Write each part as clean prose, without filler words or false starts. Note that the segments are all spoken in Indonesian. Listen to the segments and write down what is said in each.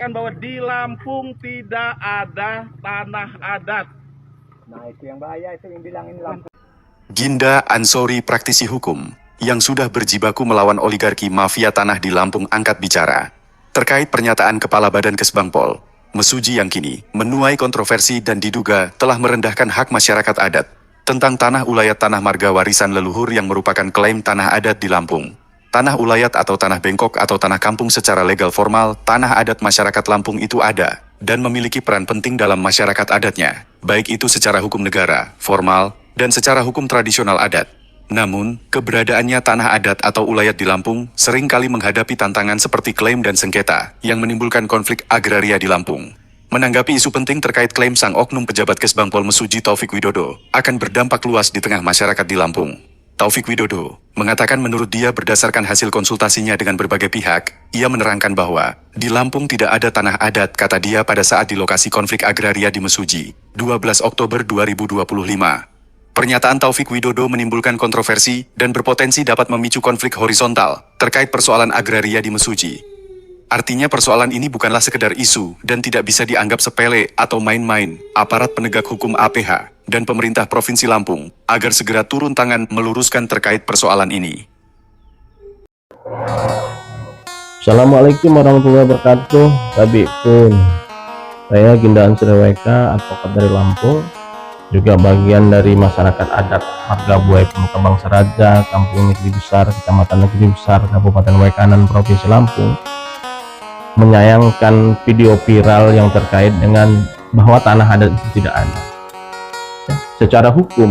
mengatakan bahwa di Lampung tidak ada tanah adat. Nah, itu yang bahaya, itu yang bilangin Lampung. Ginda Ansori, praktisi hukum yang sudah berjibaku melawan oligarki mafia tanah di Lampung, angkat bicara terkait pernyataan Kepala Badan Kesbangpol, Mesuji, yang kini menuai kontroversi dan diduga telah merendahkan hak masyarakat adat tentang tanah ulayat tanah marga warisan leluhur yang merupakan klaim tanah adat di Lampung. Tanah ulayat atau tanah bengkok atau tanah kampung secara legal formal, tanah adat masyarakat Lampung itu ada dan memiliki peran penting dalam masyarakat adatnya, baik itu secara hukum negara, formal, dan secara hukum tradisional adat. Namun, keberadaannya tanah adat atau ulayat di Lampung seringkali menghadapi tantangan seperti klaim dan sengketa yang menimbulkan konflik agraria di Lampung. Menanggapi isu penting terkait klaim sang oknum pejabat Kesbangpol Mesuji Taufik Widodo akan berdampak luas di tengah masyarakat di Lampung. Taufik Widodo mengatakan menurut dia berdasarkan hasil konsultasinya dengan berbagai pihak, ia menerangkan bahwa di Lampung tidak ada tanah adat, kata dia pada saat di lokasi konflik agraria di Mesuji, 12 Oktober 2025. Pernyataan Taufik Widodo menimbulkan kontroversi dan berpotensi dapat memicu konflik horizontal terkait persoalan agraria di Mesuji. Artinya persoalan ini bukanlah sekedar isu dan tidak bisa dianggap sepele atau main-main. Aparat penegak hukum APH dan pemerintah Provinsi Lampung agar segera turun tangan meluruskan terkait persoalan ini. Assalamualaikum warahmatullahi wabarakatuh. Tabikun. Saya Ginda Ansori WK, advokat dari Lampung, juga bagian dari masyarakat adat Marga Buaya Pemuka Bangsa Raja, Kampung Negeri Besar, Kecamatan Negeri Besar, Kabupaten Waikanan, Provinsi Lampung, menyayangkan video viral yang terkait dengan bahwa tanah adat itu tidak ada. Secara hukum,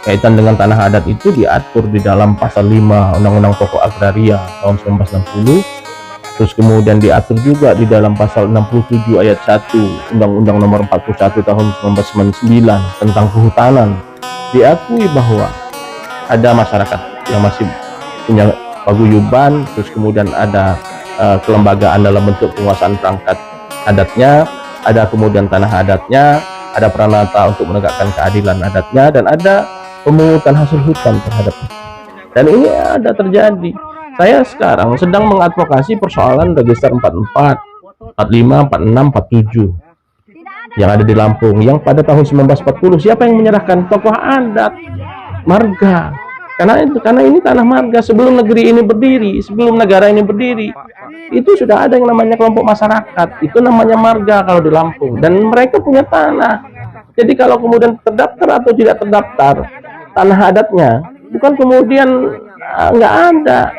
kaitan dengan tanah adat itu diatur di dalam pasal 5 Undang-Undang Pokok Agraria tahun 1960, terus kemudian diatur juga di dalam pasal 67 ayat 1 Undang-Undang Nomor 41 tahun 1999 tentang kehutanan. Diakui bahwa ada masyarakat yang masih punya paguyuban, terus kemudian ada kelembagaan dalam bentuk penguasaan perangkat adatnya, ada kemudian tanah adatnya, ada peranata untuk menegakkan keadilan adatnya, dan ada pemungutan hasil hutan terhadap itu. Dan ini ada terjadi. Saya sekarang sedang mengadvokasi persoalan register 44, 45, 46, 47 yang ada di Lampung, yang pada tahun 1940 siapa yang menyerahkan? Tokoh adat, marga. Karena ini tanah marga. Sebelum negeri ini berdiri, sebelum negara ini berdiri, itu sudah ada yang namanya kelompok masyarakat, itu namanya marga kalau di Lampung, dan mereka punya tanah. Jadi kalau kemudian terdaftar atau tidak terdaftar tanah adatnya, bukan kemudian nggak ada.